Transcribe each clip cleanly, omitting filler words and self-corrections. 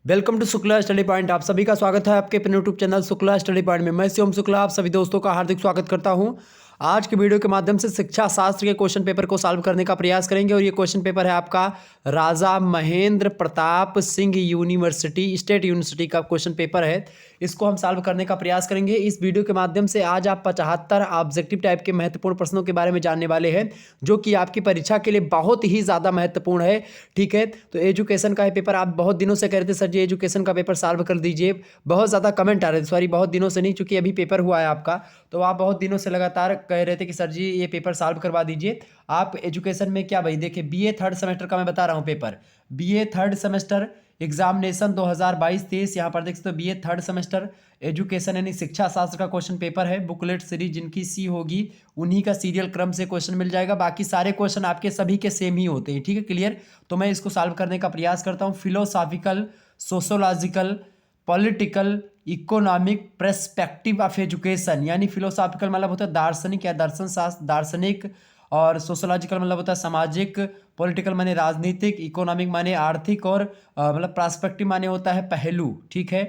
Welcome to Shukla study point. आप सभी का स्वागत है आपके अपने YouTube channel Shukla study point में। मैं शिवम शुक्ला आप सभी दोस्तों का हार्दिक स्वागत करता हूं। आज के वीडियो के माध्यम से शिक्षा शास्त्र के क्वेश्चन पेपर को सॉल्व करने का प्रयास करेंगे और ये क्वेश्चन पेपर है आपका Raja Mahendra Pratap Singh university state university का क्वेश्चन पेपर है। इसको हम सॉल्व करने का प्रयास करेंगे इस वीडियो के माध्यम से। आज आप 75 ऑब्जेक्टिव टाइप के महत्वपूर्ण प्रश्नों के बारे में जानने वाले हैं जो कि आपकी परीक्षा के लिए बहुत ही ज़्यादा महत्वपूर्ण है। ठीक है, तो एजुकेशन का पेपर आप बहुत दिनों से कह रहे थे सर जी एजुकेशन का पेपर सॉल्व कर दीजिए। बहुत ज़्यादा कमेंट आ रहे थे, सॉरी बहुत दिनों से नहीं, चूंकि अभी पेपर हुआ है आपका, तो आप बहुत दिनों से लगातार कह रहे थे कि सर जी ये पेपर सॉल्व करवा दीजिए। आप एजुकेशन में क्या भाई देखिए, बीए थर्ड सेमेस्टर का मैं बता रहा हूँ paper, BA third semester examination 2022-23। यहाँ पर देख सकते हो बीए थर्ड सेमेस्टर एजुकेशन यानी शिक्षा शास्त्र का क्वेश्चन पेपर है। बुकलेट सीरीज जिनकी सी होगी उन्हीं का सीरियल क्रम से क्वेश्चन मिल जाएगा। बाकी सारे क्वेश्चन आपके सभी के सेम ही होते हैं। ठीक है, क्लियर। तो मैं इसको सॉल्व करने का प्रयास करता हूँ। Philosophical, sociological, political, economic perspective of education, यानी फिलोसॉफिकल मतलब होता है दार्शनिक या दर्शन शास्त्र दार्शनिक, और सोशोलॉजिकल मतलब होता है सामाजिक, पॉलिटिकल माने राजनीतिक, इकोनॉमिक माने आर्थिक, और मतलब पर्सपेक्टिव माने होता है पहलू। ठीक है,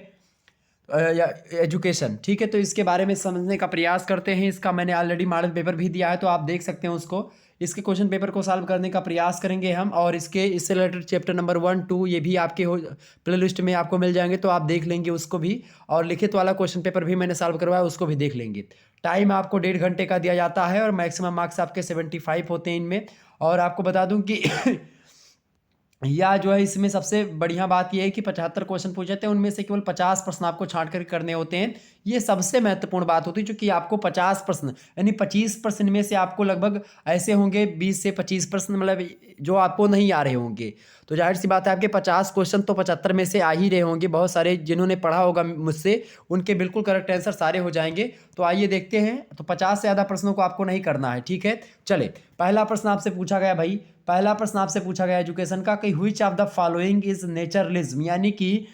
या एजुकेशन। ठीक है, तो इसके बारे में समझने का प्रयास करते हैं। इसका मैंने ऑलरेडी मॉडल पेपर भी दिया है तो आप देख सकते हैं उसको। इसके क्वेश्चन पेपर को सॉल्व करने का प्रयास करेंगे हम, और इससे रिलेटेड चैप्टर नंबर 1-2 ये भी आपके प्ले लिस्ट में आपको मिल जाएंगे, तो आप देख लेंगे उसको भी। और लिखित वाला क्वेश्चन पेपर भी मैंने सॉल्व करवाया, उसको भी देख लेंगे। टाइम आपको 1.5 घंटे का दिया जाता है और मैक्सिमम मार्क्स आपके 75 होते हैं इनमें। और आपको बता दूं कि या जो है इसमें सबसे बढ़िया बात यह है कि 75 क्वेश्चन पूछे जाते हैं, उनमें से केवल 50 प्रश्न आपको छांट कर करने होते हैं। ये सबसे महत्वपूर्ण बात होती है, क्योंकि आपको 50 प्रश्न यानी 25 प्रश्न में से आपको लगभग ऐसे होंगे 20 से 25 प्रश्न मतलब जो आपको नहीं आ रहे होंगे। तो जाहिर सी बात है आपके 50 क्वेश्चन तो 75 में से आ ही रहे होंगे। बहुत सारे जिन्होंने पढ़ा होगा मुझसे उनके बिल्कुल करेक्ट आंसर सारे हो जाएंगे। तो आइए देखते हैं। तो 50 से ज़्यादा प्रश्नों को आपको नहीं करना है। ठीक है, चले पहला प्रश्न आपसे पूछा गया भाई, पहला प्रश्न आपसे पूछा गया एजुकेशन का कि which of the following is naturalism, यानी कि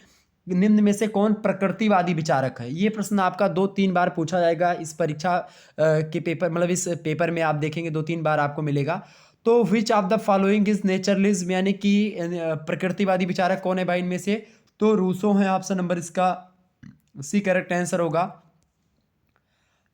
निम्न में से कौन प्रकृतिवादी विचारक है। ये प्रश्न आपका 2-3 बार पूछा जाएगा इस परीक्षा के पेपर, मतलब इस पेपर में आप देखेंगे 2-3 बार आपको मिलेगा। तो which of the following is naturalism, यानी कि प्रकृतिवादी विचारक कौन है भाई इनमें से। तो रूसो है, ऑप्शन नंबर इसका सी करेक्ट आंसर होगा।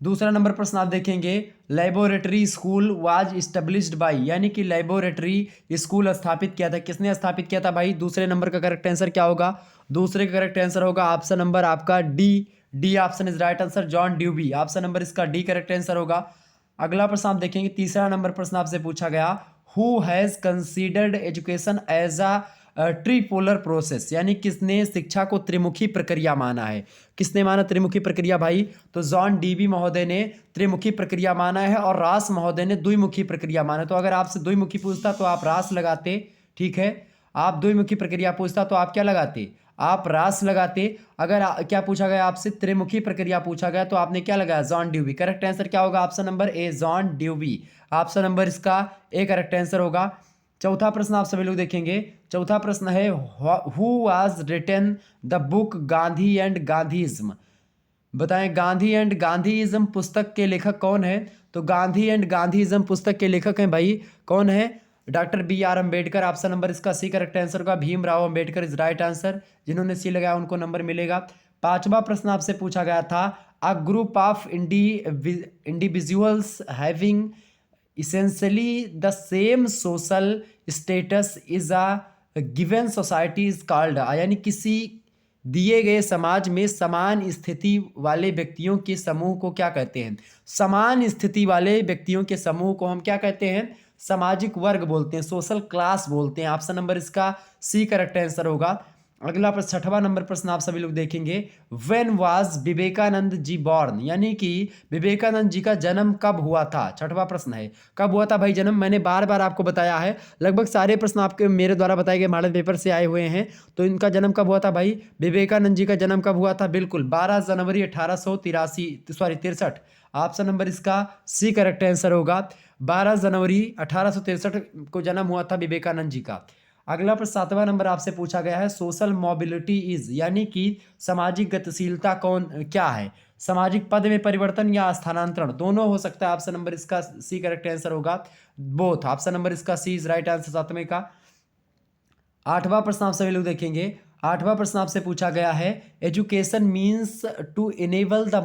दूसरा नंबर प्रश्न आप देखेंगे, laboratory school was established by, यानी कि लेबोरेटरी स्कूल स्थापित किया था, किसने स्थापित किया था भाई। दूसरे नंबर का करेक्ट आंसर क्या होगा, दूसरे का करेक्ट आंसर होगा ऑप्शन नंबर आपका D. D option is right answer, John Dewey. Option number इसका डी करेक्ट आंसर होगा। अगला प्रश्न आप देखेंगे, तीसरा नंबर प्रश्न आपसे पूछा गया, who has considered education as a tripolar process, यानी किसने शिक्षा को त्रिमुखी प्रक्रिया माना है। किसने माना त्रिमुखी प्रक्रिया भाई, तो जॉन डीबी महोदय ने त्रिमुखी प्रक्रिया माना है और रास महोदय ने द्विमुखी प्रक्रिया माना। तो अगर आपसे द्विमुखी पूछता तो आप रास लगाते। ठीक है, आप द्विमुखी प्रक्रिया पूछता तो आप क्या लगाते, आप रास लगाते। अगर क्या पूछा गया आपसे त्रिमुखी प्रक्रिया पूछा गया तो आपने क्या लगाया, जॉन ड्यूबी। करेक्ट आंसर क्या होगा, option number A John Dewey. Option number इसका ए करेक्ट आंसर होगा। चौथा प्रश्न आप सभी लोग देखेंगे, चौथा प्रश्न है, who was written the book Gandhi and Gandhism. बताएं गांधी एंड गांधीइज्म पुस्तक के लेखक कौन है। तो गांधी एंड गांधीइज्म पुस्तक के लेखक हैं भाई, कौन है, doctor B R Ambedkar. Option number इसका सी करेक्ट आंसर होगा, Bhimrao Ambedkar is right answer. जिन्होंने सी लगाया उनको नंबर मिलेगा। पांचवा प्रश्न आपसे पूछा गया था, a group of individuals having essentially the same social status is a given society is called, यानी किसी दिए गए समाज में समान स्थिति वाले व्यक्तियों के समूह को क्या कहते हैं। समान स्थिति वाले व्यक्तियों के समूह को हम क्या कहते हैं, सामाजिक वर्ग बोलते हैं, सोशल क्लास बोलते हैं। ऑप्शन नंबर इसका सी करेक्ट आंसर होगा। अगला प्रश्न, छठवां नंबर प्रश्न आप सभी लोग देखेंगे, when was Vivekananda ji born, यानी कि विवेकानंद जी का जन्म कब हुआ था। छठवां प्रश्न है, कब हुआ था भाई जन्म। मैंने बार बार आपको बताया है, लगभग सारे प्रश्न आपके मेरे द्वारा बताए गए मॉडल पेपर से आए हुए हैं। तो इनका जन्म कब हुआ था भाई, विवेकानंद जी का जन्म कब हुआ था, बिल्कुल 12 जनवरी 1863। ऑप्शन नंबर इसका सी करेक्ट आंसर होगा, 12 जनवरी 1863 को जन्म हुआ था विवेकानंद जी का। अगला प्रश्न, सातवां नंबर आपसे पूछा गया है, सोशल मोबिलिटी इज, यानी कि सामाजिक गतिशीलता कौन क्या है। सामाजिक पद में परिवर्तन या स्थानांतरण दोनों हो सकता है। ऑप्शन नंबर इसका सी करेक्ट आंसर होगा, बोथ। ऑप्शन नंबर इसका सी इज राइट आंसर सातवें का। आठवां प्रश्न आप सभी लोग देखेंगे, 8वां प्रश्न आपसे पूछा गया है, education means to enable the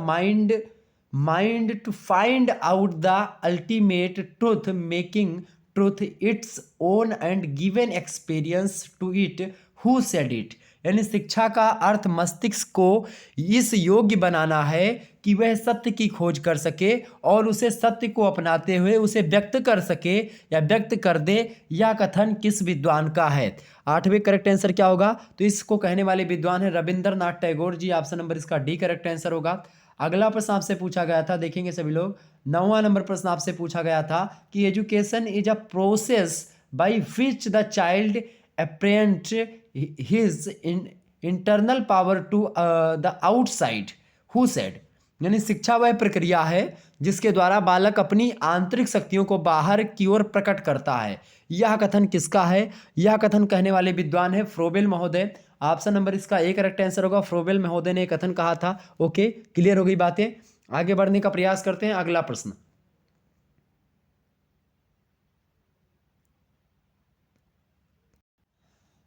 mind to find out the ultimate truth, making truth its own and given experience to it, who said it. यानी शिक्षा का अर्थ मस्तिष्क को इस योग्य बनाना है कि वह सत्य की खोज कर सके और उसे सत्य को अपनाते हुए उसे व्यक्त कर सके या व्यक्त कर दे। यह कथन किस विद्वान का है? 8वें करेक्ट आंसर क्या होगा? तो इसको कहने वाले विद्वान है रविंद्रनाथ टैगोर जी। ऑप्शन नंबर इसका डी करेक्ट आंसर होगा। अगला प्रश्न आपसे पूछा गया था, देखेंगे सभी लोग, 9वां नंबर प्रश्न आपसे पूछा गया था कि education is a process by which the child apprent his internal power to the outside, who said. यानी शिक्षा वह प्रक्रिया है जिसके द्वारा बालक अपनी आंतरिक शक्तियों को बाहर की ओर प्रकट करता है। यह कथन किसका है? यह कथन कहने वाले विद्वान है फ्रोबेल महोदय। ऑप्शन नंबर इसका ए करेक्ट आंसर होगा। फ्रोबेल महोदय ने कथन कहा था। ओके, क्लियर हो गई बातें। आगे बढ़ने का प्रयास करते हैं। अगला प्रश्न,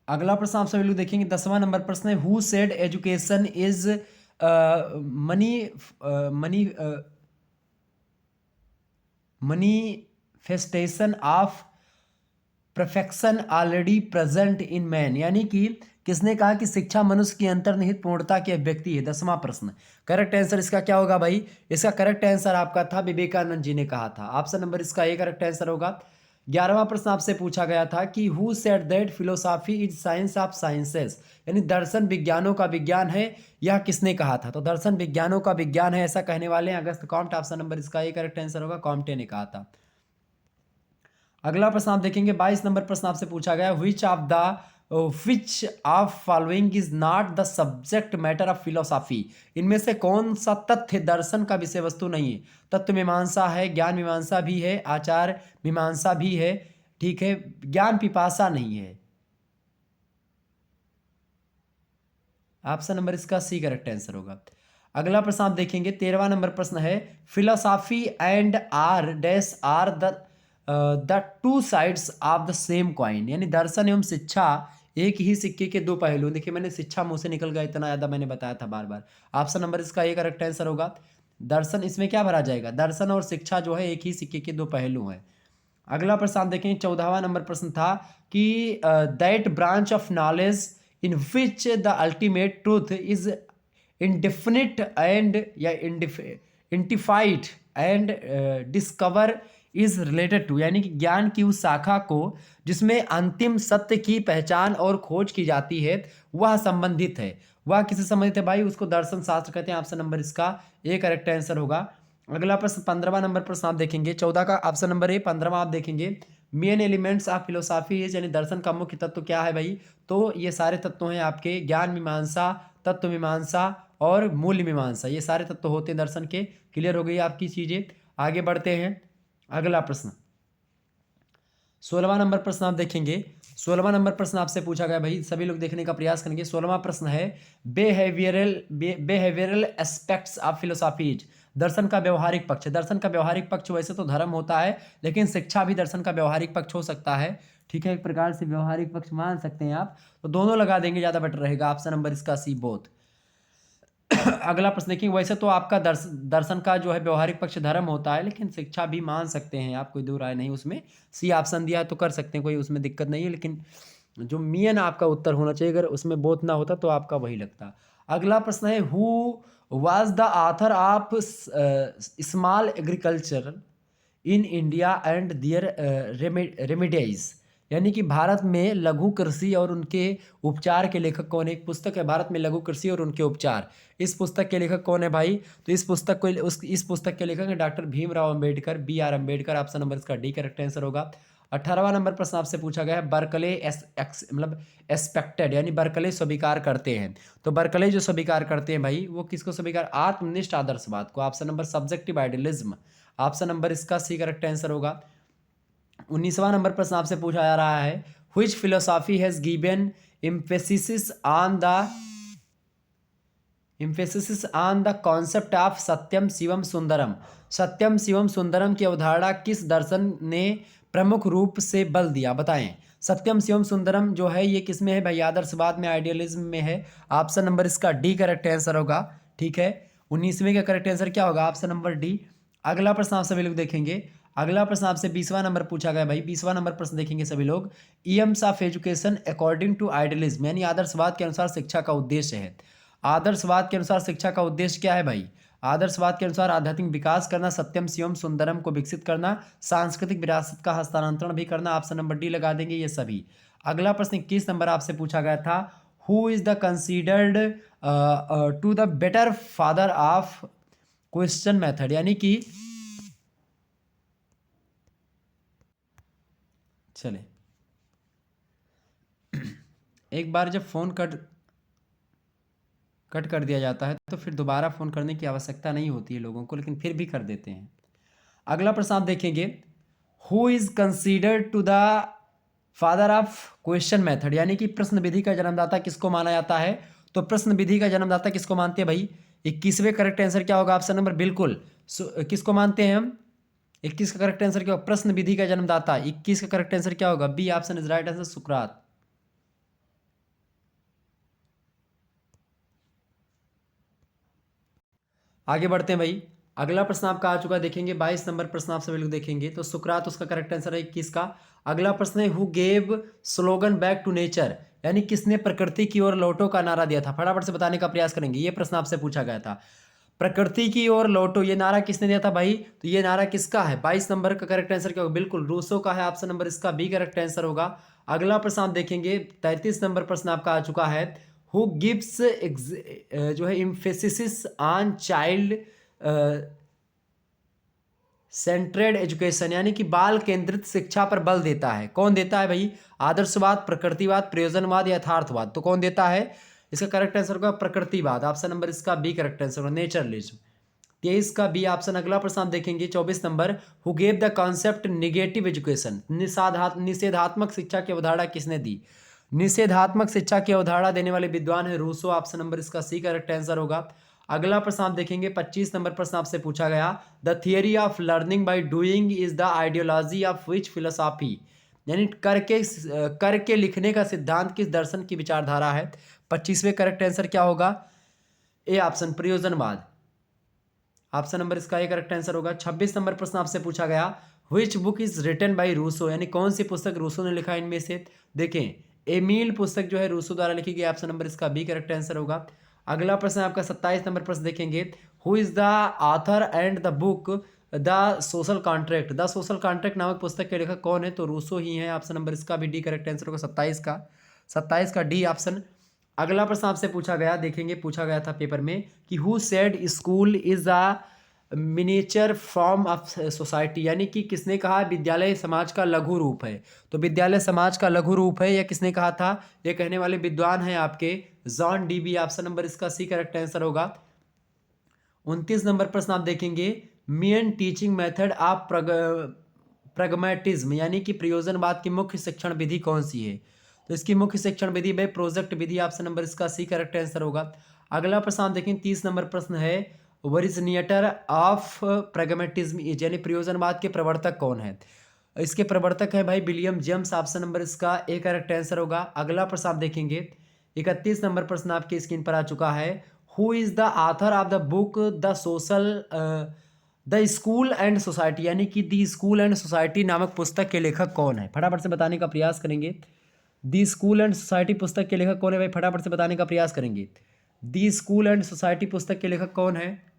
अगला प्रश्न आप सभी लोग देखेंगे 10वां नंबर प्रश्न है, who said education is money money manifestation of perfection already present in man. यानी कि किसने कहा कि शिक्षा मनुष्य की अंतर्निहित पूर्णता की अभिव्यक्ति है? 10वां प्रश्न। करेक्ट आंसर इसका क्या होगा भाई? इसका करेक्ट आंसर आपका था विवेकानंद जी ने कहा था। ऑप्शन नंबर इसका ए करेक्ट आंसर होगा। 11वां प्रश्न आपसे पूछा गया था कि who said that philosophy is science of sciences, यानी दर्शन विज्ञानों का विज्ञान है, यह किसने कहा था? तो दर्शन विज्ञानों का विज्ञान है ऐसा कहने वाले हैं अगस्त कॉम्ट। ऑप्शन नंबर इसका ए करेक्ट आंसर होगा, कॉम्टे ने कहा था। अगला प्रश्न आप देखेंगे 22 नंबर प्रश्न आपसे पूछा गया, विच of following is not the subject matter of philosophy. इनमें से कौन सा तथ्य दर्शन का विषय वस्तु नहीं है? तत्व मीमांसा है, ज्ञान मीमांसा भी है, आचार मीमांसा भी है, ठीक है, ज्ञान पिपासा नहीं है। ऑप्शन नंबर इसका सी करेक्ट आंसर होगा। अगला प्रश्न आप देखेंगे 13वां नंबर प्रश्न है, philosophy and are dash are the two sides of the same coin. यानी दर्शन एवं शिक्षा एक ही सिक्के के दो पहलू। देखिए मैंने शिक्षा मुंह से निकल गया, इतना ज्यादा मैंने बताया था बार बार। ऑप्शन नंबर इसका ए करेक्ट आंसर होगा। दर्शन, इसमें क्या भरा जाएगा? दर्शन और शिक्षा जो है एक ही सिक्के के दो पहलू हैं। अगला प्रश्न आप देखें 14वां नंबर प्रश्न था कि that branch of knowledge in which the ultimate truth is indefinite and या identified and discover is related to. यानी कि ज्ञान की उस शाखा को जिसमें अंतिम सत्य की पहचान और खोज की जाती है वह संबंधित है। वह किससे संबंधित है भाई? उसको दर्शन शास्त्र कहते हैं। ऑप्शन नंबर इसका ए करेक्ट आंसर होगा। अगला प्रश्न 15वां नंबर प्रश्न आप देखेंगे, 14 का ऑप्शन नंबर ए, 15वां आप देखेंगे, main elements of philosophy is, यानी दर्शन का मुख्य तत्व क्या है भाई? तो ये सारे तत्व हैं आपके ज्ञान मीमांसा, तत्व मीमांसा और मूल्य मीमांसा, ये सारे तत्व होते हैं दर्शन के। क्लियर हो गई आपकी चीजें। आगे बढ़ते हैं। अगला प्रश्न 16वां नंबर प्रश्न आप देखेंगे। 16वां नंबर प्रश्न आपसे पूछा गया भाई, सभी लोग देखने का प्रयास करेंगे। 16वां प्रश्न है, behavioural aspects of philosophy is. दर्शन का व्यवहारिक पक्ष। दर्शन का व्यवहारिक पक्ष वैसे तो धर्म होता है, लेकिन शिक्षा भी दर्शन का व्यवहारिक पक्ष हो सकता है, ठीक है, एक प्रकार से व्यवहारिक पक्ष मान सकते हैं आप। तो दोनों लगा देंगे, ज्यादा बेटर रहेगा। ऑप्शन नंबर इसका सी, बोथ। अगला प्रश्न देखिए, वैसे तो आपका दर्शन का जो है व्यवहारिक पक्ष धर्म होता है, लेकिन शिक्षा भी मान सकते हैं आप, कोई दो राय नहीं उसमें। सी ऑप्शन दिया है तो कर सकते हैं, कोई उसमें दिक्कत नहीं है, लेकिन जो मेन आपका उत्तर होना चाहिए, अगर उसमें बोथ ना होता तो आपका वही लगता। अगला प्रश्न है, who was the author of small agriculture in India and their remedies. यानी कि भारत में लघु कृषि और उनके उपचार के लेखक कौन है? एक पुस्तक है भारत में लघु कृषि और उनके उपचार। इस पुस्तक के लेखक कौन है भाई? तो इस पुस्तक के लेखक है doctor Bhimrao Ambedkar, BR Ambedkar. Option number इसका डी करेक्ट आंसर होगा। 18वां नंबर प्रश्न आपसे पूछा गया है, बर्कले मतलब एक्सपेक्टेड, यानी बर्कले स्वीकार करते हैं। तो बर्कले जो स्वीकार करते हैं भाई, वो किसको स्वीकार? आत्मनिष्ठ आदर्शवाद को। Option number subjective idealism. Option number इसका सी करेक्ट आंसर होगा। 19वां नंबर प्रश्न आपसे पूछा जा रहा है, which philosophy has given emphasis on the concept of Satyam Shivam Sundaram. Satyam Shivam Sundaram की अवधारणा किस दर्शन ने प्रमुख रूप से बल दिया? बताएं। सत्यम शिवम सुंदरम जो है ये किस में है भाई? आदर्शवाद में, आइडियलिज्म में है। ऑप्शन नंबर इसका डी करेक्ट आंसर होगा। ठीक है, 19वें का करेक्ट आंसर क्या होगा? Option number D. अगला प्रश्न आप सभी लोग देखेंगे। अगला प्रश्न आपसे 20वां नंबर पूछा गया भाई। 20वां नंबर प्रश्न देखेंगे सभी लोग। Aims of education according to idealism, यानी आदर्शवाद के अनुसार शिक्षा का उद्देश्य है। आदर्शवाद के अनुसार शिक्षा का उद्देश्य क्या है भाई? आदर्शवाद के अनुसार आध्यात्मिक विकास करना, सत्यम शिवम सुंदरम को विकसित करना, सांस्कृतिक विरासत का हस्तांतरण भी करना। ऑप्शन नंबर डी लगा देंगे ये सभी। अगला प्रश्न 21 नंबर आपसे पूछा गया था। Who is the considered to the better father of question method, यानी कि चले एक बार जब फोन कट कर दिया जाता है तो फिर दोबारा फ़ोन करने की आवश्यकता नहीं होती है लोगों को, लेकिन फिर भी कर देते हैं। अगला प्रश्न आप देखेंगे। Who is considered to the father of question method, यानी कि प्रश्न विधि का जन्मदाता किसको माना जाता है? तो प्रश्न विधि का जन्मदाता किसको मानते हैं भाई? 21वें करेक्ट आंसर क्या होगा? ऑप्शन नंबर बिल्कुल। किसको मानते हैं हम? 21 का करेक्ट आंसर क्या होगा? प्रश्न विधि का जन्मदाता 21 का करेक्ट आंसर क्या होगा? B option is right answer, सुकरात। आगे बढ़ते हैं भाई। अगला प्रश्न आपका आ चुका है, देखेंगे 22 नंबर प्रश्न आप सभी लोग देखेंगे। तो सुकरात उसका करेक्ट आंसर है 21 का। अगला प्रश्न है who gave slogan back to nature, यानी किसने प्रकृति की ओर लौटो का नारा दिया था? फटाफट से बताने का प्रयास करेंगे। ये प्रश्न आपसे पूछा गया था। प्रकृति की ओर लौटो ये नारा किसने दिया था भाई? तो ये नारा किसका है? 22 नंबर का करेक्ट आंसर क्या होगा? बिल्कुल रूसो का है। ऑप्शन नंबर इसका बी करेक्ट आंसर होगा। अगला प्रश्न आप देखेंगे 33 नंबर प्रश्न आपका आ चुका है। हु गिव्स जो है इम्फेसिस ऑन चाइल्ड सेंट्रेड एजुकेशन, यानी कि बाल केंद्रित शिक्षा पर बल देता है। कौन देता है भाई? आदर्शवाद, प्रकृतिवाद, प्रयोजनवाद या यथार्थवाद? तो कौन देता है? इसका करेक्ट आंसर होगा प्रकृतिवाद। ऑप्शन नंबर इसका बी करेक्ट आंसर होगा, नेचरलिज्म। 23 का बी ऑप्शन। अगला प्रश्न आप देखेंगे 24 number. Who gave the concept negative education, निषेधात्मक शिक्षा की अवधारणा किसने दी? निषेधात्मक शिक्षा की अवधारणा देने वाले विद्वान है रूसो। ऑप्शन नंबर इसका सी करेक्ट आंसर होगा। अगला प्रश्न आप देखेंगे 25 नंबर प्रश्न आपसे पूछा गया। The theory of learning by doing is the ideology of which philosophy, यानी करके लिखने का सिद्धांत किस दर्शन की विचारधारा है? 25वें करेक्ट आंसर क्या होगा? ए ऑप्शन, प्रयोजनवाद। ऑप्शन नंबर इसका ए करेक्ट आंसर होगा। 26 नंबर प्रश्न आपसे पूछा गया। Which book is written by Rousseau, यानी कौन सी पुस्तक रूसो ने लिखा इनमें से? देखें, एमील पुस्तक जो है रूसो द्वारा लिखी गई। ऑप्शन नंबर इसका बी करेक्ट आंसर होगा। अगला प्रश्न आपका 27 नंबर प्रश्न देखेंगे। Who is the author and the book the social contract, the social contract नामक पुस्तक के लेखक कौन है? तो रूसो ही है। ऑप्शन नंबर इसका भी डी करेक्ट आंसर होगा, 27 का डी ऑप्शन। अगला प्रश्न आपसे पूछा गया, देखेंगे पूछा गया था पेपर में कि who said school is a miniature form of society, यानी कि किसने कहा विद्यालय समाज का लघु रूप है? तो विद्यालय समाज का लघु रूप है, या किसने कहा था? ये कहने वाले विद्वान हैं आपके जॉन डीबी। ऑप्शन नंबर इसका सी करेक्ट आंसर होगा। 29 नंबर प्रश्न आप देखेंगे। मेन टीचिंग मेथड ऑफ प्रगमेटिज्म, यानी कि प्रयोजनवाद की मुख्य शिक्षण विधि कौन सी है? तो इसकी मुख्य शिक्षण विधि भाई प्रोजेक्ट विधि। ऑप्शन नंबर इसका सी करेक्ट आंसर होगा। अगला प्रश्न आप देखें 30 नंबर प्रश्न है। ओरिजिनेटर ऑफ प्रगमेटिज्म इज, यानी प्रयोजनवाद के प्रवर्तक कौन है? इसके प्रवर्तक है भाई विलियम जेम्स। ऑप्शन नंबर इसका ए करेक्ट आंसर होगा। अगला प्रश्न आप देखेंगे 31 नंबर प्रश्न आपकी स्क्रीन पर आ चुका है। Who is the author of the book the school and society, यानी कि दी स्कूल एंड सोसाइटी नामक पुस्तक के लेखक कौन है? फटाफट से बताने का प्रयास करेंगे। दी स्कूल एंड सोसाइटी पुस्तक के लेखक कौन है भाई? फटाफट से बताने का प्रयास करेंगे। दी स्कूल एंड सोसाइटी पुस्तक के लेखक कौन है?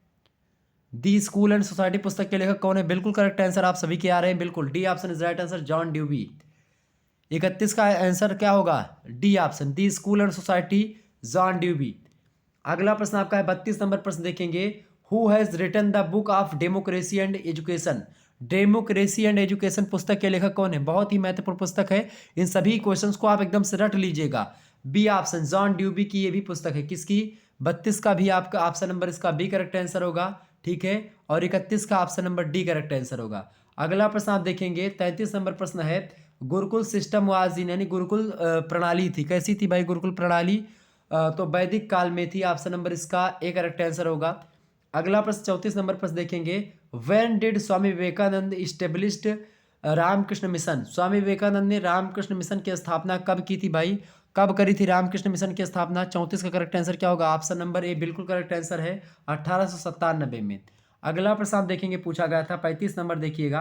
दी स्कूल एंड सोसाइटी पुस्तक के लेखक कौन है? बिल्कुल करेक्ट आंसर आप सभी के आ रहे हैं, बिल्कुल D option is right answer, John Dewey. 31 का आंसर क्या होगा? D option, the school and society, John Dewey. अगला प्रश्न आपका है 32 नंबर प्रश्न देखेंगे। Who has written the book of democracy and education, democracy and education पुस्तक के लेखक कौन है? बहुत ही महत्वपूर्ण पुस्तक है, इन सभी क्वेश्चंस को आप एकदम से रट लीजिएगा। बी ऑप्शन, जॉन ड्यूबी की ये भी पुस्तक है। किसकी? 32 का भी आपका ऑप्शन नंबर इसका बी करेक्ट आंसर होगा, ठीक है। और 31 का option number D correct answer होगा। अगला प्रश्न आप देखेंगे 33 नंबर प्रश्न है। गुरुकुल सिस्टम वाज इन, यानी गुरुकुल प्रणाली थी, कैसी थी भाई गुरुकुल प्रणाली? तो वैदिक काल में थी। ऑप्शन नंबर इसका ए करेक्ट आंसर होगा। अगला प्रश्न 34 नंबर प्रश्न देखेंगे। When did Swami Vivekananda established Ramakrishna mission, Swami Vivekananda ने रामकृष्ण मिशन की स्थापना कब की थी भाई? कब करी थी रामकृष्ण मिशन की स्थापना? 34 का करेक्ट आंसर क्या होगा? ऑप्शन नंबर ए बिल्कुल करेक्ट आंसर है, 1897 में। अगला प्रश्न आप देखेंगे पूछा गया था 35 नंबर देखिएगा।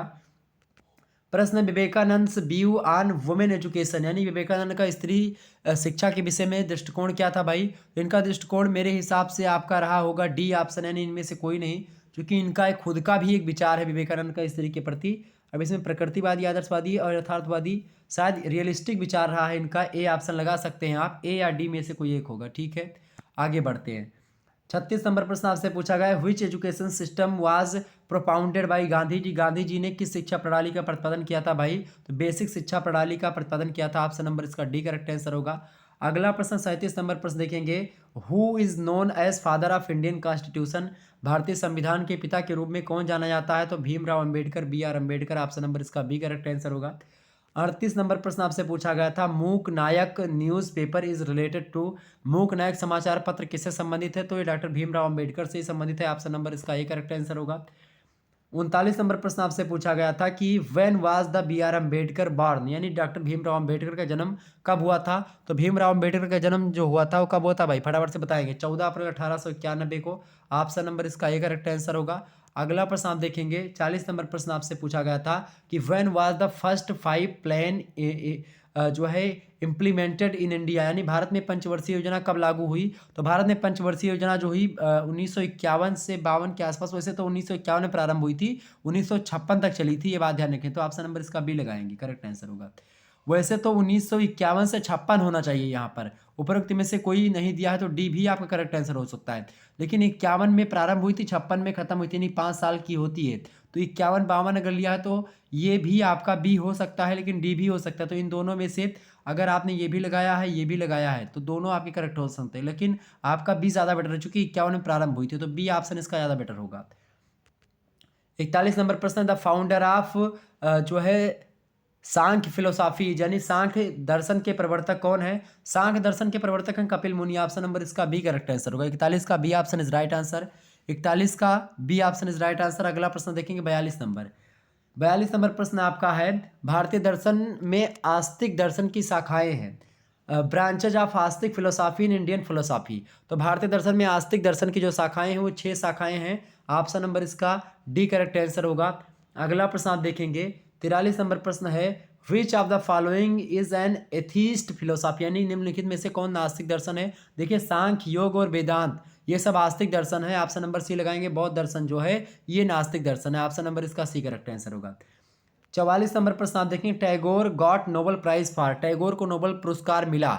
प्रश्न Vivekananda view on women education, यानी विवेकानंद का स्त्री शिक्षा के विषय में दृष्टिकोण क्या था भाई? तो इनका दृष्टिकोण मेरे हिसाब से आपका रहा होगा डी ऑप्शन, यानी इनमें से कोई नहीं, क्योंकि इनका एक खुद का भी एक विचार है विवेकानंद का स्त्री के प्रति। अब इसमें प्रकृतिवादी, आदर्शवादी और यथार्थवादी, शायद रियलिस्टिक विचार रहा है इनका। ए ऑप्शन लगा सकते हैं आप, ए या डी में से कोई एक होगा। ठीक है, आगे बढ़ते हैं। 36 नंबर प्रश्न आपसे पूछा गया है, which education system was propounded by Gandhi ji? Gandhi ji ने किस शिक्षा प्रणाली का प्रतिपादन किया था भाई? तो बेसिक शिक्षा प्रणाली का प्रतिपादन किया था। ऑप्शन नंबर इसका डी करेक्ट आंसर होगा। अगला प्रश्न 37 नंबर प्रश्न देखेंगे, who is known as father of Indian constitution? भारतीय संविधान के पिता के रूप में कौन जाना जाता है? तो Bhimrao Ambedkar, B R Ambedkar. Option number इसका बी करेक्ट आंसर होगा। 38 नंबर प्रश्न आपसे पूछा गया था, Mook Nayak newspaper is related to? Mook Nayak समाचार पत्र किससे संबंधित है? तो ये डॉक्टर भीमराव अंबेडकर से ही संबंधित है। ऑप्शन नंबर इसका ए करेक्ट आंसर होगा। 39 नंबर प्रश्न आपसे पूछा गया था कि when was the B R Ambedkar born, यानी डॉक्टर भीमराव अंबेडकर का जन्म कब हुआ था? तो भीमराव अंबेडकर का जन्म जो हुआ था वो कब हुआ था भाई? फटाफट से बताएंगे। 14 अप्रैल 1891 को। ऑप्शन नंबर इसका ए करेक्ट आंसर होगा। अगला प्रश्न आप देखेंगे, 40 नंबर प्रश्न आपसे पूछा गया था कि when was the first 5 plan जो है इम्प्लीमेंटेड इन इंडिया, यानी भारत में पंचवर्षीय योजना कब लागू हुई? तो भारत में पंचवर्षीय योजना जो हुई 1951 से 52 के आसपास। वैसे तो 1951 में प्रारंभ हुई थी, 1956 तक चली थी, ये बात ध्यान रखें। तो ऑप्शन नंबर इसका बी लगाएंगे, करेक्ट आंसर होगा। वैसे तो 1951 से 56 होना चाहिए यहाँ पर, उपरोक्त में से कोई नहीं दिया है तो डी भी आपका करेक्ट आंसर हो सकता है। लेकिन 51 में प्रारंभ हुई थी, 56 में खत्म हुई थी, नहीं 5 साल की होती है। तो 51 52 अगर लिया है तो ये भी आपका बी हो सकता है, लेकिन डी भी हो सकता है। तो इन दोनों में से अगर आपने ये भी लगाया है, ये भी लगाया है, तो दोनों आपके करेक्ट हो सकते हैं, लेकिन आपका बी ज़्यादा बेटर है, चूंकि 51 में प्रारंभ हुई थी। तो बी ऑप्शन इसका ज़्यादा बेटर होगा। 41 नंबर प्रश्न, द फाउंडर ऑफ जो है सांख्य फिलोसॉफी, यानी सांख्य दर्शन के प्रवर्तक कौन है? सांख्य दर्शन के प्रवर्तक हैं कपिल मुनि। ऑप्शन नंबर इसका बी करेक्ट आंसर होगा। 41 का B option is right answer. 41 का B option is right answer. अगला प्रश्न देखेंगे 42 नंबर। 42 नंबर प्रश्न आपका है, भारतीय दर्शन में आस्तिक दर्शन की शाखाएं हैं, branches of Astik philosophy in Indian philosophy. तो भारतीय दर्शन में आस्तिक दर्शन की जो शाखाएं हैं वो 6 शाखाएं हैं। ऑप्शन नंबर इसका डी करेक्ट आंसर होगा। अगला प्रश्न आप देखेंगे 43 नंबर प्रश्न है, which of the following is an atheist philosophy, यानी निम्नलिखित में से कौन नास्तिक दर्शन है? देखिए सांख्य, योग और वेदांत ये सब आस्तिक दर्शन है। ऑप्शन नंबर सी लगाएंगे। बौद्ध दर्शन जो है ये नास्तिक दर्शन है। ऑप्शन नंबर इसका सी करेक्ट आंसर होगा। 44 नंबर प्रश्न आप देखेंगे, Tagore got Nobel prize for? Tagore को नोबेल पुरस्कार मिला,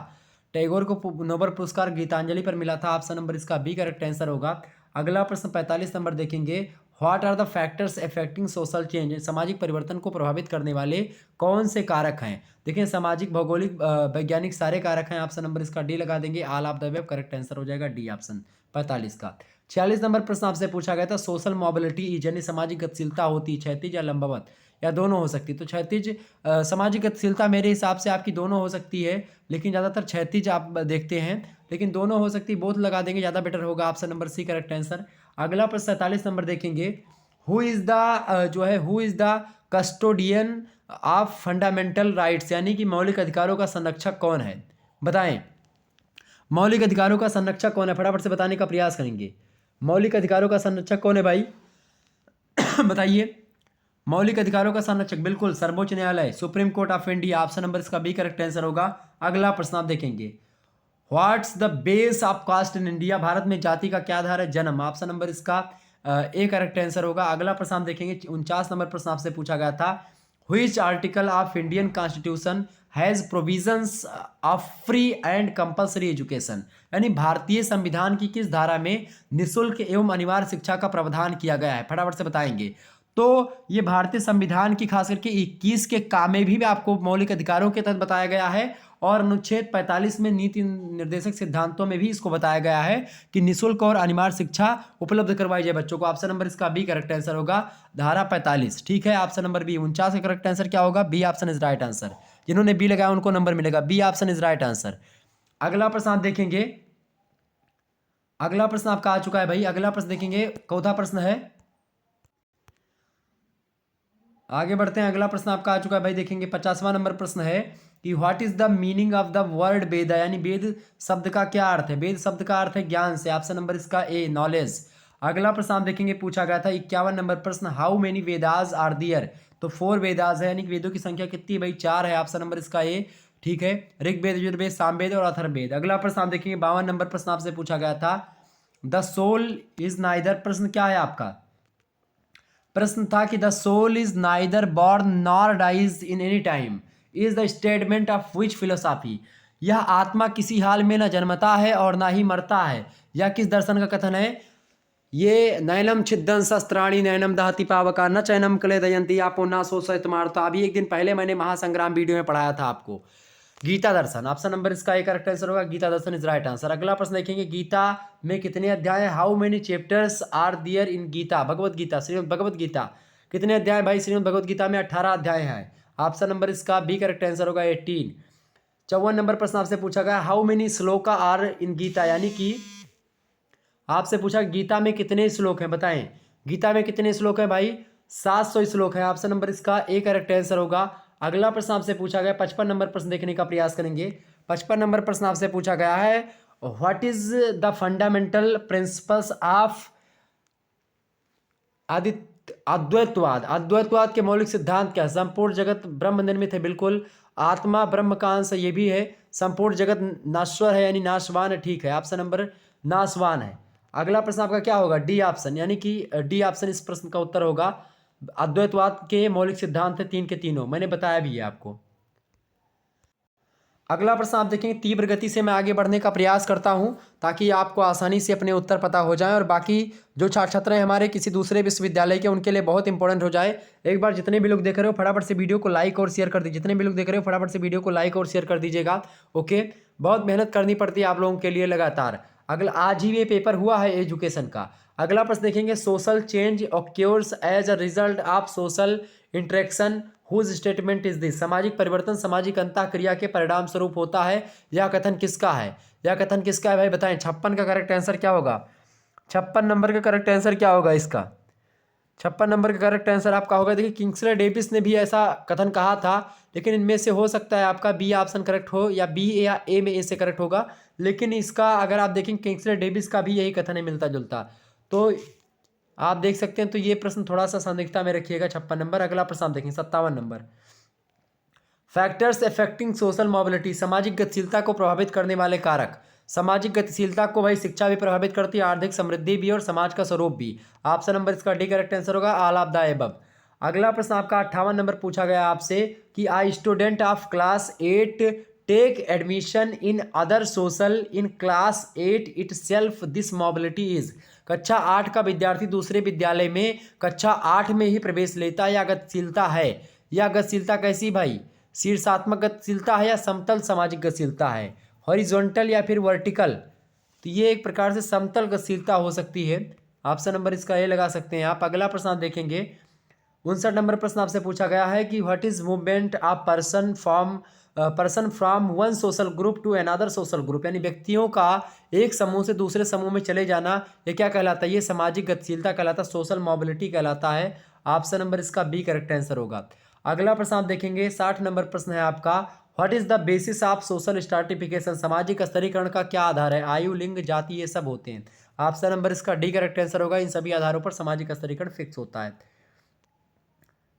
टैगोर को नोबेल पुरस्कार गीतांजलि पर मिला था। ऑप्शन नंबर इसका बी करेक्ट आंसर होगा। अगला प्रश्न 45 नंबर देखेंगे, what are the factors affecting social change, सामाजिक परिवर्तन को प्रभावित करने वाले कौन से कारक हैं? देखिए सामाजिक, भौगोलिक, वैज्ञानिक सारे कारक हैं। ऑप्शन नंबर इसका डी लगा देंगे, all of the above correct answer हो जाएगा डी ऑप्शन 45 का। 46 नंबर प्रश्न आपसे पूछा गया था, सोशल मोबिलिटी इज, यानी सामाजिक गतिशीलता होती क्षैतिज या लंबवत या दोनों हो सकती? तो क्षैतिज सामाजिक गतिशीलता मेरे हिसाब से आपकी दोनों हो सकती है, लेकिन ज़्यादातर क्षैतिज आप देखते हैं, लेकिन दोनों हो सकती, बोथ लगा देंगे, ज़्यादा बेटर होगा। Option number C correct answer. अगला प्रश्न 47 नंबर देखेंगे, हु इज़ द जो है who is the custodian of fundamental rights, यानी कि मौलिक अधिकारों का संरक्षक कौन है? बताएं, मौलिक अधिकारों का संरक्षक कौन है? फटाफट से बताने का प्रयास करेंगे। मौलिक अधिकारों का संरक्षक कौन है भाई? बताइए। मौलिक अधिकारों का संरक्षक बिल्कुल सर्वोच्च न्यायालय, supreme court of India. Option number इसका बी करेक्ट आंसर होगा। अगला प्रश्न आप देखेंगे, what's the base of caste in India, Bharat में जाति का क्या आधार है? जन्म। ऑप्शन नंबर इसका ए करेक्ट आंसर होगा। अगला प्रश्न आप देखेंगे 49 नंबर प्रश्न आपसे पूछा गया था, which article of Indian constitution has provisions of free and compulsory education, यानी भारतीय संविधान की किस धारा में निःशुल्क एवं अनिवार्य शिक्षा का प्रावधान किया गया है? फटाफट से बताएंगे। तो ये भारतीय संविधान की खास करके 21 के काम में भी आपको मौलिक अधिकारों के तहत बताया गया है, और अनुच्छेद 45 में नीति निर्देशक सिद्धांतों में भी इसको बताया गया है कि निःशुल्क और अनिवार्य शिक्षा उपलब्ध करवाई जाए बच्चों को। ऑप्शन नंबर इसका बी करेक्ट आंसर होगा, धारा 45। ठीक है, ऑप्शन नंबर बी। 49 का करेक्ट आंसर क्या होगा? B option is right answer. जिन्होंने बी लगाया उनको नंबर मिलेगा, B option is right answer. अगला प्रश्न आप देखेंगे, अगला प्रश्न आपका आ चुका है भाई। अगला प्रश्न देखेंगे, चौथा प्रश्न है, आगे बढ़ते हैं, अगला प्रश्न आपका आ चुका है भाई, देखेंगे 50वां नंबर प्रश्न है कि what is the meaning of the word Veda, यानी वेद शब्द का क्या अर्थ है। वेद शब्द का अर्थ है ज्ञान से, ऑप्शन नंबर इसका ए नॉलेज। अगला प्रश्न आप देखेंगे पूछा गया था 51 नंबर प्रश्न, हाउ मेनी वेदास आर दियर, तो 4 वेदास है, यानी कि वेदों की संख्या कितनी है भाई, 4 है, ऑप्शन नंबर इसका ए। ठीक है, ऋग्वेद, यजुर्वेद, सामवेद और अथर्ववेद। अगला प्रश्न आप देखेंगे 52 नंबर प्रश्न आपसे पूछा गया था, द सोल इज नाइदर, प्रश्न क्या है आपका, प्रश्न था कि the soul is neither born nor dies in any time is the statement of which philosophy, यह आत्मा किसी हाल में न जन्मता है और ना ही मरता है, यह किस दर्शन का कथन है। ये नैनम छिदन शस्त्राणी नैनम दहति पावका न चैनम कले दयंती आपो ना सो मारता, अभी एक दिन पहले मैंने महासंग्राम वीडियो में पढ़ाया था आपको, गीता दर्शन, ऑप्शन नंबर इसका एक करेक्ट आंसर होगा, Gita Darshan is right answer. अगला प्रश्न देखेंगे, गीता में कितने अध्याय हैं, how many chapters are there in Gita, Bhagavad Gita, Shrimad Bhagavad Gita, कितने अध्याय भाई, श्रीमद् भगवत गीता में 18 अध्याय हैं, ऑप्शन नंबर इसका बी करेक्ट आंसर होगा 18। 54 नंबर प्रश्न आपसे पूछा गया, how many shloka are in Gita, यानी कि आपसे पूछा गीता में कितने श्लोक हैं, बताएं गीता में कितने श्लोक हैं भाई, 700 श्लोक है, ऑप्शन नंबर इसका ए करेक्ट आंसर होगा। अगला प्रश्न आपसे पूछा गया 55 नंबर प्रश्न देखने का प्रयास करेंगे। 55 नंबर प्रश्न आपसे पूछा गया है, what is the fundamental principles of Advaitavad, अद्वैतवाद के मौलिक सिद्धांत क्या है, संपूर्ण जगत ब्रह्म निर्मित है, बिल्कुल, आत्मा ब्रह्म का अंश है, ये भी है, संपूर्ण जगत नश्वर है यानी नाशवान है, ठीक है, ऑप्शन नंबर नाशवान है। अगला प्रश्न आपका क्या होगा, डी ऑप्शन, यानी कि डी ऑप्शन इस प्रश्न का उत्तर होगा। अद्वैतवाद के मौलिक सिद्धांत है 3 के तीनों, मैंने बताया भी है आपको। अगला प्रश्न आप देखेंगे, तीव्र गति से मैं आगे बढ़ने का प्रयास करता हूं ताकि आपको आसानी से अपने उत्तर पता हो जाएं और बाकी जो छात्र छात्र हैं हमारे किसी दूसरे विश्वविद्यालय के, उनके लिए बहुत इंपॉर्टेंट हो जाए। एक बार जितने भी लोग देख रहे हो फटाफट से वीडियो को लाइक और शेयर कर दीजिए, जितने भी लोग देख रहे हो फटाफट से वीडियो को लाइक और शेयर कर दीजिएगा। ओके, बहुत मेहनत करनी पड़ती है आप लोगों के लिए लगातार। अगला आज ही ये पेपर हुआ है एजुकेशन का। अगला प्रश्न देखेंगे, social change occurs as a result of social interaction whose statement is this, सामाजिक परिवर्तन सामाजिक अंतःक्रिया के परिणाम स्वरूप होता है, यह कथन किसका है, यह कथन किसका है भाई बताएं। 56 का करेक्ट आंसर क्या होगा, 56 नंबर का करेक्ट आंसर क्या होगा इसका, 56 नंबर का करेक्ट आंसर आपका होगा, देखिए किंग्सले डेविस ने भी ऐसा कथन कहा था, लेकिन इनमें से हो सकता है आपका बी ऑप्शन करेक्ट हो या बी या ए में ए से करेक्ट होगा, लेकिन इसका अगर आप देखें किंग्सले डेविस का भी यही कथन है मिलता जुलता, तो आप देख सकते हैं। तो ये प्रश्न थोड़ा सा संदिग्धता में रखिएगा 56 नंबर। अगला प्रश्न आप देखें 57 number, factors affecting social mobility, सामाजिक गतिशीलता को प्रभावित करने वाले कारक, सामाजिक गतिशीलता को भाई शिक्षा भी प्रभावित करती है, आर्थिक समृद्धि भी और समाज का स्वरूप भी, ऑप्शन नंबर इसका डी करेक्ट आंसर होगा, ऑल ऑफ द एबव। अगला प्रश्न आपका 58 नंबर पूछा गया आपसे कि I student of class 8 take admission in other social in class 8 itself this mobility is, कक्षा 8 का विद्यार्थी दूसरे विद्यालय में कक्षा 8 में ही प्रवेश लेता है, या गतिशीलता है, या गतिशीलता कैसी भाई, शीर्षात्मक गतिशीलता है या समतल सामाजिक गतिशीलता है, हॉरिजॉन्टल या फिर वर्टिकल, तो ये एक प्रकार से समतल गतिशीलता हो सकती है, ऑप्शन नंबर इसका ए लगा सकते हैं आप। अगला प्रश्न आप देखेंगे 59 नंबर प्रश्न आपसे पूछा गया है कि what is movement of person from one social group to another social group, यानी व्यक्तियों का एक समूह से दूसरे समूह में चले जाना, ये क्या कहलाता है, ये सामाजिक गतिशीलता कहलाता है, सोशल मोबिलिटी कहलाता है, ऑप्शन नंबर इसका बी करेक्ट आंसर होगा। अगला प्रश्न आप देखेंगे 60 नंबर प्रश्न है आपका, what is the basis of social stratification, सामाजिक स्तरीकरण का क्या आधार है, आयु लिंग जाति ये सब होते हैं, ऑप्शन नंबर इसका डी करेक्ट आंसर होगा, इन सभी आधारों पर सामाजिक स्तरीकरण फिक्स होता है।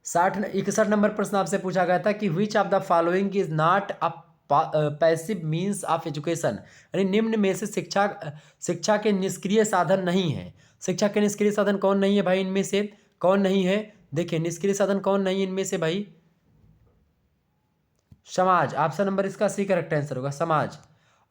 61 नंबर प्रश्न आपसे पूछा गया था कि which of the following is not a passive means of education, यानी निम्न में से शिक्षा के निष्क्रिय साधन नहीं है, शिक्षा के निष्क्रिय साधन कौन नहीं है भाई, इनमें से कौन नहीं है, देखिए निष्क्रिय साधन कौन नहीं है इनमें से भाई, समाज, ऑप्शन नंबर इसका सी करेक्ट आंसर होगा, समाज।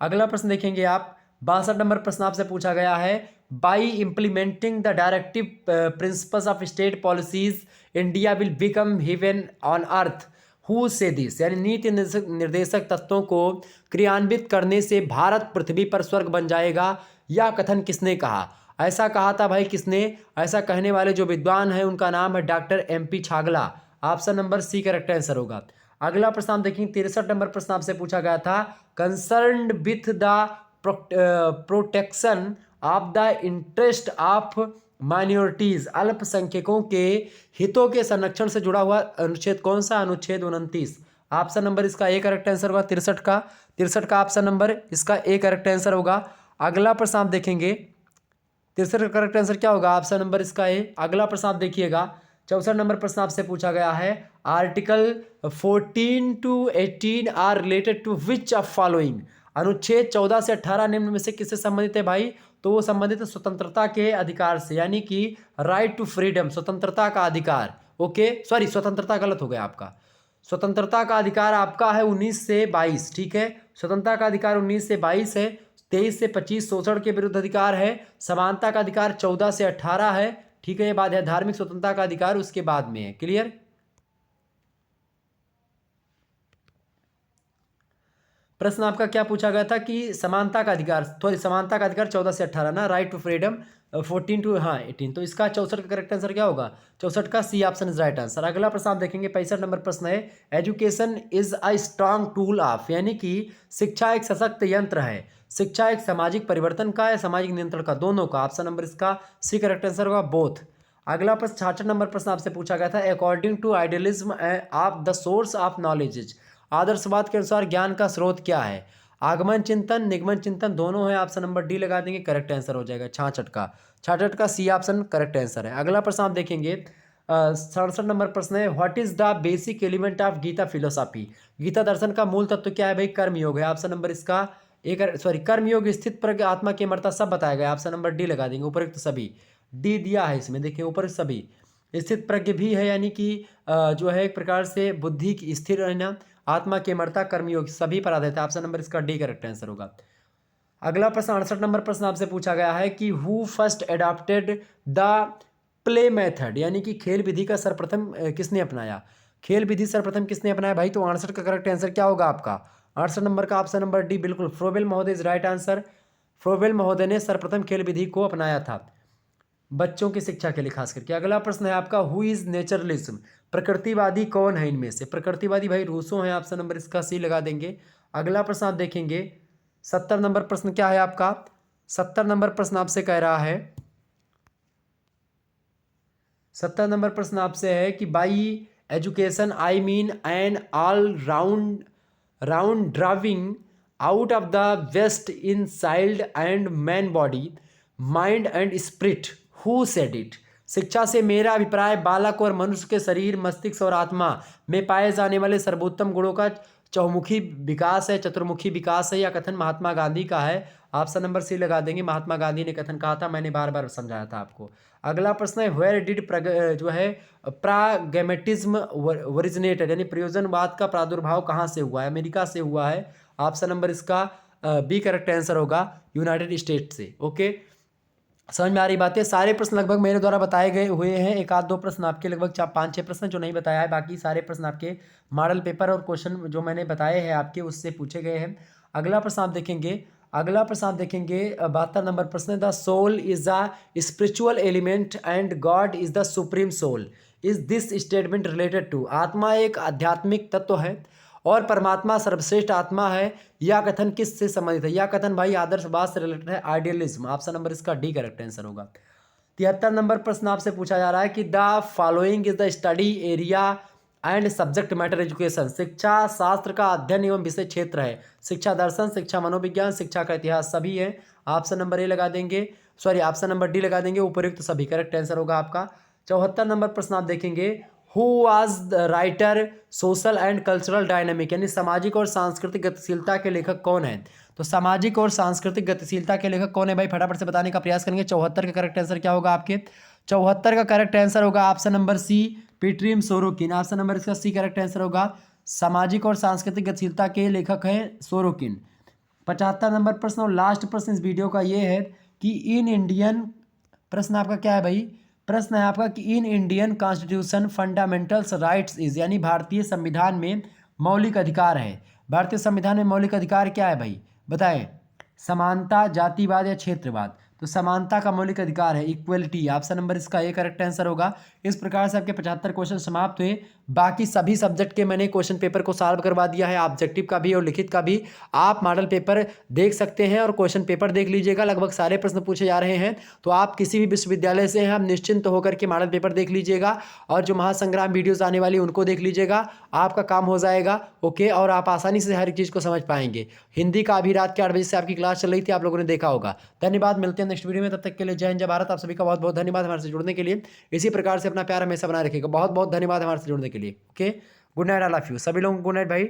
अगला प्रश्न देखेंगे आप 62 नंबर प्रश्न आपसे पूछा गया है, by implementing the directive principles of state policies India will become heaven on earth who से दिस, यानी नीति निर्देशक तत्वों को क्रियान्वित करने से भारत पृथ्वी पर स्वर्ग बन जाएगा, यह कथन किसने कहा, ऐसा कहा था भाई किसने, ऐसा कहने वाले जो विद्वान हैं उनका नाम है doctor MP Chagla, option number C correct answer होगा। अगला प्रश्न आप देखेंगे 63 नंबर प्रश्न आपसे पूछा गया था, concerned with the protection of the interest of minorities अल्पसंख्यकों के हितों के संरक्षण से जुड़ा हुआ अनुच्छेद कौन सा? अनुच्छेद 29। ऑप्शन नंबर इसका ए करेक्ट आंसर होगा 63 का ऑप्शन नंबर इसका ए करेक्ट आंसर होगा। अगला प्रश्न आप देखेंगे 63 का करेक्ट आंसर क्या होगा? ऑप्शन नंबर इसका ए। अगला प्रश्न आप देखिएगा 64 नंबर प्रश्न आपसे पूछा गया है article 14 to 18 are related to which of following. अनुच्छेद 14 से 18 निम्न में से किससे संबंधित है भाई? तो वो संबंधित है स्वतंत्रता के अधिकार से, यानी कि राइट टू फ्रीडम, स्वतंत्रता का अधिकार। ओके सॉरी, स्वतंत्रता गलत हो गया आपका। स्वतंत्रता का अधिकार आपका है 19 से 22, ठीक है। स्वतंत्रता का अधिकार 19 से 22 है। 23 से 25 शोषण के विरुद्ध अधिकार है। समानता का अधिकार 14 से 18 है, ठीक है। ये बात है। धार्मिक स्वतंत्रता का अधिकार उसके बाद में है। क्लियर? प्रश्न आपका क्या पूछा गया था कि समानता का अधिकार, सॉरी समानता का अधिकार 14 से 18 ना, राइट टू फ्रीडम 14 टू 18। तो इसका 64 का करेक्ट आंसर क्या होगा? 64 का C option is right answer. अगला प्रश्न आप देखेंगे 65 नंबर प्रश्न है education is a strong tool of, यानी कि शिक्षा एक सशक्त यंत्र है। शिक्षा एक सामाजिक परिवर्तन का है, सामाजिक नियंत्रण का, दोनों का। ऑप्शन नंबर इसका सी करेक्ट आंसर होगा, बोथ। अगला प्रश्न 66 नंबर प्रश्न आपसे पूछा गया था according to idealism of the source of knowledge is, आदर्शवाद के अनुसार ज्ञान का स्रोत क्या है? आगमन चिंतन, निगमन चिंतन, दोनों है। ऑप्शन नंबर डी लगा देंगे, करेक्ट आंसर हो जाएगा 66 का सी ऑप्शन करेक्ट आंसर है। अगला प्रश्न आप देखेंगे 67 नंबर प्रश्न है what is the basic element of Gita philosophy. Gita दर्शन का मूल तत्व क्या है भाई? कर्मयोग है। ऑप्शन नंबर इसका एक, सॉरी कर्मयोग स्थित प्रज्ञ आत्मा की अमरता सब बताया गया। ऑप्शन नंबर डी लगा देंगे, उपरोक्त सभी डी दिया है इसमें, देखिए ऊपर सभी। स्थित प्रज्ञ भी है, यानी कि जो है एक प्रकार से बुद्धि की स्थिर रहना, आत्मा की अमरता, कर्मयोग सभी पर आधारित है। ऑप्शन नंबर इसका डी करेक्ट आंसर होगा। अगला प्रश्न 68 नंबर प्रश्न आपसे पूछा गया है कि who first adopted the play method, यानी कि खेल विधि का सर्वप्रथम किसने अपनाया? खेल विधि सर्वप्रथम किसने अपनाया भाई? तो 68 का करेक्ट आंसर क्या होगा आपका? 68 नंबर का ऑप्शन नंबर डी बिल्कुल, फ्रोबेल महोदय इज राइट आंसर। फ्रोबेल महोदय ने सर्वप्रथम खेल विधि को अपनाया था बच्चों की शिक्षा के लिए खास करके। अगला प्रश्न है आपका हु इज नेचुरलिज्म, प्रकृतिवादी कौन है इनमें से? प्रकृतिवादी भाई रूसो हैं। ऑप्शन नंबर इसका सी लगा देंगे। अगला प्रश्न आप देखेंगे 70 नंबर प्रश्न क्या है आपका? 70 नंबर प्रश्न आपसे कह रहा है 70 नंबर प्रश्न आपसे है कि by education I mean an all round driving out of the west in child and man body mind and spirit, who said it. शिक्षा से मेरा अभिप्राय बालक और मनुष्य के शरीर, मस्तिष्क और आत्मा में पाए जाने वाले सर्वोत्तम गुणों का चहुमुखी विकास है, चतुर्मुखी विकास है। यह कथन महात्मा गांधी का है। ऑप्शन नंबर सी लगा देंगे, महात्मा गांधी ने कथन कहा था, मैंने बार बार समझाया था आपको। अगला प्रश्न है वेयर डिड जो है प्रागैमेटिज्म ओरिजिनेटेड, यानी प्रयोजनवाद का प्रादुर्भाव कहाँ से हुआ है? अमेरिका से हुआ है। ऑप्शन नंबर इसका बी करेक्ट आंसर होगा, यूनाइटेड स्टेट से। ओके, समझ में आ रही बातें? सारे प्रश्न लगभग मेरे द्वारा बताए गए हुए हैं। एक आध दो प्रश्न आपके लगभग 5-6 प्रश्न जो नहीं बताया है, बाकी सारे प्रश्न आपके मॉडल पेपर और क्वेश्चन जो मैंने बताए हैं आपके उससे पूछे गए हैं। अगला प्रश्न आप देखेंगे 72 नंबर प्रश्न, the soul is a spiritual element and god is the supreme soul, is this statement related to. आत्मा एक आध्यात्मिक तत्व है और परमात्मा सर्वश्रेष्ठ आत्मा है। यह कथन किस से संबंधित है? यह कथन भाई आदर्शवाद से रिलेटेड है, आइडियलिज्म। ऑप्शन नंबर इसका डी करेक्ट आंसर होगा। 73 नंबर प्रश्न आपसे पूछा जा रहा है कि the following is the study area and subject matter education. शिक्षा शास्त्र का अध्ययन एवं विषय क्षेत्र है। शिक्षा दर्शन, शिक्षा मनोविज्ञान, शिक्षा का इतिहास सभी है। ऑप्शन नंबर ए लगा देंगे, सॉरी ऑप्शन नंबर डी लगा देंगे, उपयुक्त सभी करेक्ट आंसर होगा आपका। 74 नंबर प्रश्न आप देखेंगे who was the writer social and cultural dynamic, यानी सामाजिक और सांस्कृतिक गतिशीलता के लेखक कौन है? तो सामाजिक और सांस्कृतिक गतिशीलता के लेखक कौन है भाई? फटाफट से बताने का प्रयास करेंगे। 74 का करेक्ट आंसर क्या होगा आपके? 74 का करेक्ट आंसर होगा option number C, Pitirim Sorokin. Option number इसका सी करेक्ट आंसर होगा। सामाजिक और सांस्कृतिक गतिशीलता के लेखक हैं सोरोकिन। 75 नंबर प्रश्न और लास्ट प्रश्न इस वीडियो का ये है कि इन इंडियन, प्रश्न आपका क्या है भाई? प्रश्न है आपका कि in Indian constitution fundamentals rights is, यानी भारतीय संविधान में मौलिक अधिकार है। भारतीय संविधान में मौलिक अधिकार क्या है भाई बताएं? समानता, जातिवाद या क्षेत्रवाद? तो समानता का मौलिक अधिकार है, इक्वलिटी। ऑप्शन नंबर इसका ए करेक्ट आंसर होगा। इस प्रकार से आपके 75 क्वेश्चन समाप्त हुए। बाकी सभी सब्जेक्ट के मैंने क्वेश्चन पेपर को सॉल्व करवा दिया है, ऑब्जेक्टिव का भी और लिखित का भी। आप मॉडल पेपर देख सकते हैं और क्वेश्चन पेपर देख लीजिएगा, लगभग सारे प्रश्न पूछे जा रहे हैं। तो आप किसी भी विश्वविद्यालय से हैं, आप निश्चिंत होकर के मॉडल पेपर देख लीजिएगा और जो महासंग्राम वीडियोस आने वाली उनको देख लीजिएगा, आपका काम हो जाएगा। ओके, और आप आसानी से हर एक चीज़ को समझ पाएंगे। हिंदी का अभी रात के 8 बजे से आपकी क्लास चल रही थी, आप लोगों ने देखा होगा। धन्यवाद, मिलते हैं नेक्स्ट वीडियो में, तब तक के लिए जय हिंद जय भारत। आप सभी का बहुत बहुत धन्यवाद हमारे से जुड़ने के लिए। इसी प्रकार से अपना प्यार हमेशा बनाए रखिएगा। बहुत बहुत धन्यवाद हमारे से जुड़ने के लिए। Okay, good night, I love you. सभी लोगों को गुड नाइट भाई।